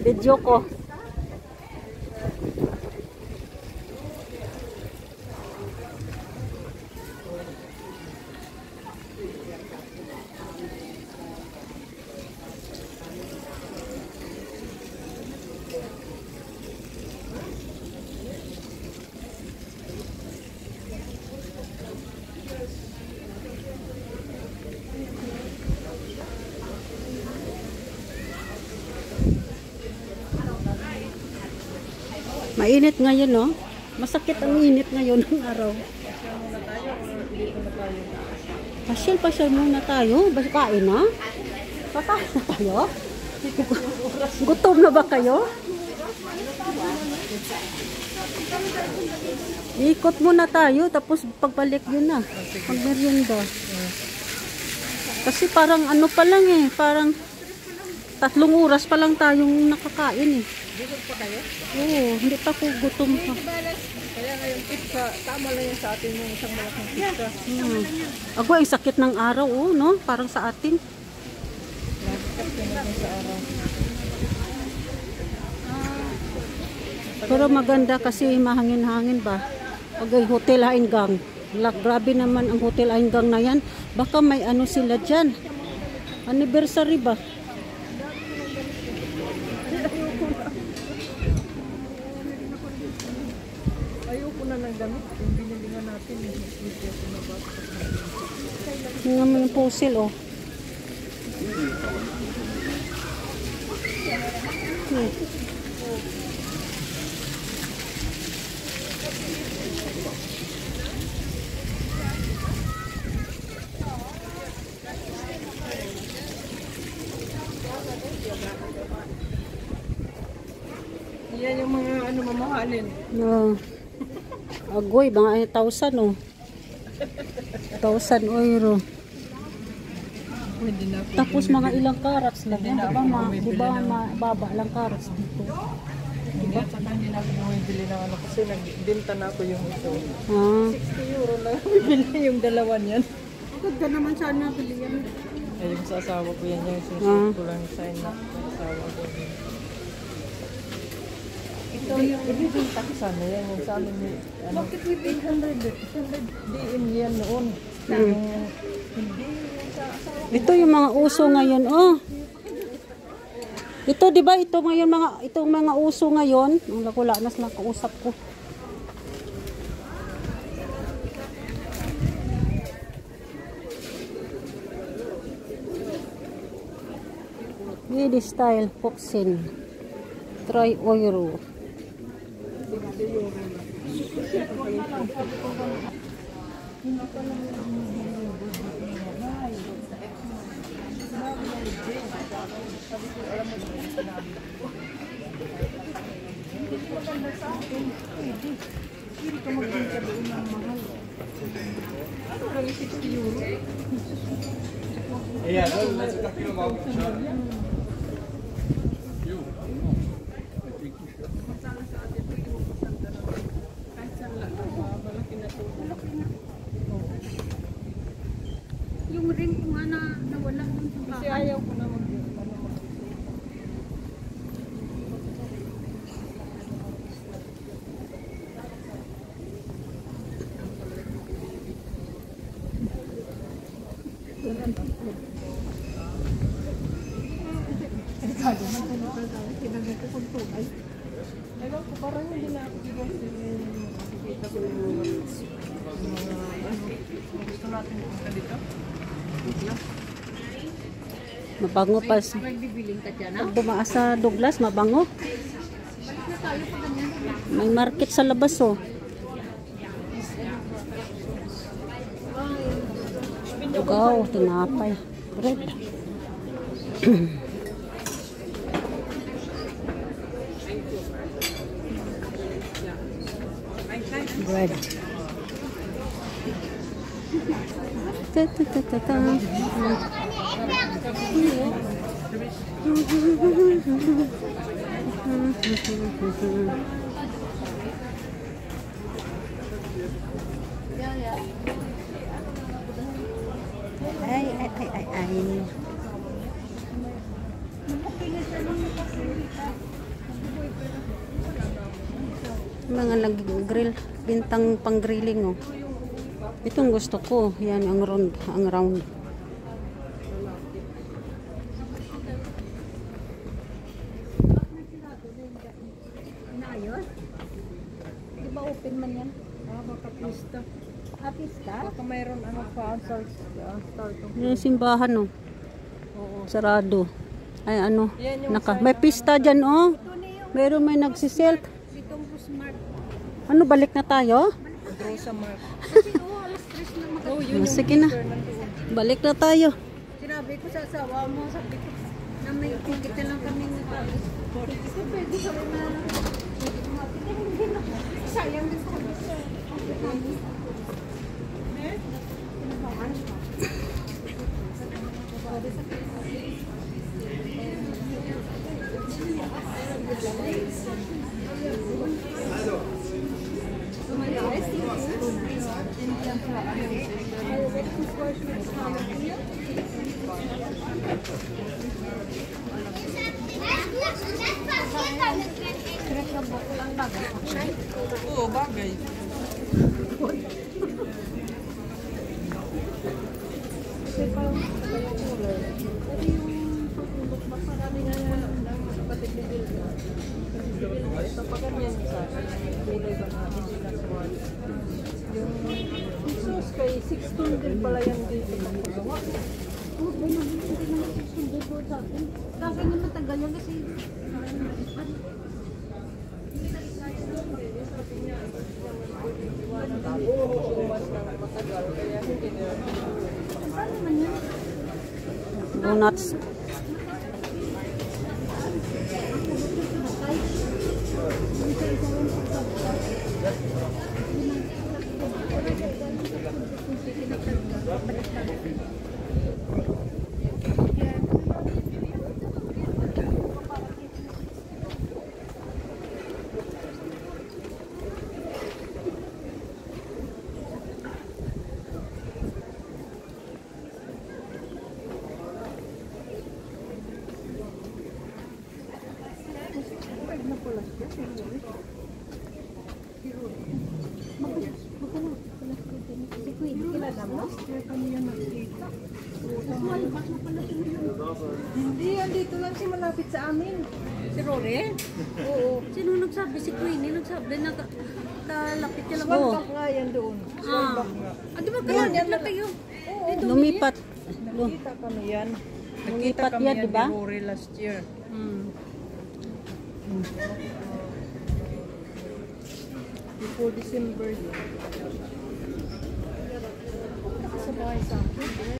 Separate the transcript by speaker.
Speaker 1: Video ko. Mainit ngayon, no? Masakit ang init ngayon ng araw. Pasyal muna tayo. Kain na? Kakain na tayo? Gutom na ba kayo? Ikot muna tayo, tapos pagbalik yun na. Pagmerienda. Kasi parang ano pa lang eh, parang 3 oras pa lang tayong nakakain eh.
Speaker 2: Gutom pa kayo?
Speaker 1: Oo, hindi pa ko gutom pa.
Speaker 2: Kaya ngayon pizza, tama lang yan sa atin yung isang malaking pizza.
Speaker 1: Ako ay sakit ng araw, oh, no? Parang sa atin.
Speaker 2: Sakit naman sa araw.
Speaker 1: Pero maganda kasi mahangin-hangin ba? Pag ay Hotel Hainggang. Grabe naman ang Hotel Hainggang na yan. Baka may ano sila dyan. Anniversary ba?
Speaker 2: Ayoko na ng gamit. Yung binili nga natin.
Speaker 1: Yung naman yung puzzle, oh.
Speaker 2: Yan yung mga ano mamahalin.
Speaker 1: No. Agoy, mga 1,000, oh. 1,000 euro.
Speaker 2: Pwede na ako.
Speaker 1: Tapos mga ilang carats lang. Diba mababa lang carats dito.
Speaker 2: Diba? Saka hindi na ako bumibili ng ano kasi nagbinta na ako yung ito.
Speaker 1: Ah.
Speaker 2: 60 euro lang bibili yung dalawa niyan.
Speaker 1: Ganda naman sana bili yan.
Speaker 2: Ay, yung sa asawa ko yan yung sinusunod ko lang sign na asawa ko. Ito yung ibibinta ko sana yan yung sa amin ni ano. Bakit with 800 DM yan noon? Yung hindi yung sa asawa ko.
Speaker 1: Ito yung mga uso ngayon, oh. Ito 'di ba ito ngayon itong mga uso ngayon, ang lakula nas lang kausap ko. Midi style Foxin. 3 euro.
Speaker 2: Hindi ka magbenta doon ng mahal. Ano lang 60 euro?
Speaker 3: Yeah, that's a couple of hours.
Speaker 1: Yung ring ko nga na nawala dun sa
Speaker 2: Kasi ayaw ko na mag ewan ko, parang hindi na ako nakikita ko yung mga gusto natin punta dito.
Speaker 1: mabango pa.
Speaker 2: Magbibiling ka dyan, ha?
Speaker 1: Pag dumaan sa Douglas, mabango. May market sa labas, oh. Ikaw, tinapay. Bread. Bread. Ta ta ta ta ta. Ay. Mga nag-grill, bintang pang-grilling oh. Itong gusto ko, yan ang round, ang round.
Speaker 4: Inayos? Di ba open man yan?
Speaker 2: Baka pista.
Speaker 4: Pista?
Speaker 2: Baka mayroon ano pa, start to.
Speaker 1: Yung simbahan oh.
Speaker 2: Oo.
Speaker 1: Sarado. Ay ano,
Speaker 2: Yan yung
Speaker 1: may pista dyan oh. Meron may nagsiselt.
Speaker 4: Itong Smart.
Speaker 1: Ano, balik na tayo?
Speaker 2: Draw sa mark.
Speaker 4: Kasi alas 3 na mag-
Speaker 2: Oh, yun yung
Speaker 1: Sige na.
Speaker 2: picture nandoon.
Speaker 1: Balik na tayo.
Speaker 4: Sinabi ko sa asawa mo, sabi ko, na may ticket na lang kami nag-alis. Kasi pwede kami na hindi na. Sayang din sa kami.
Speaker 2: Oo, bagay. Ito pa ganyan sa kulay ba natin sila sa wall. Yung Jesus kay 16 din pala yan dito sa paggawa.
Speaker 4: Kasi nga matagal yan kasi
Speaker 2: Buwas ng matagal kaya hindi nila.
Speaker 4: paano man yan?
Speaker 1: Donuts.
Speaker 4: Si Queen, kilala mo?
Speaker 2: Hindi, andito lang siya malapit sa amin.
Speaker 4: Si Rory?
Speaker 2: Oo.
Speaker 4: Sino nagsabi? Si Queen. Nagsabi na kalapit niya lang.
Speaker 1: Oo.
Speaker 2: Swalbak nga yan doon. Swalbak nga.
Speaker 4: Di ba kalapit na kayo?
Speaker 1: Lumipat.
Speaker 2: Nakita kami yan. Nakita
Speaker 1: Lumipat
Speaker 2: kami
Speaker 1: yan,
Speaker 2: yan
Speaker 1: di ba?
Speaker 2: ni Rory last year. Before December yun. Sa bahay sa akin.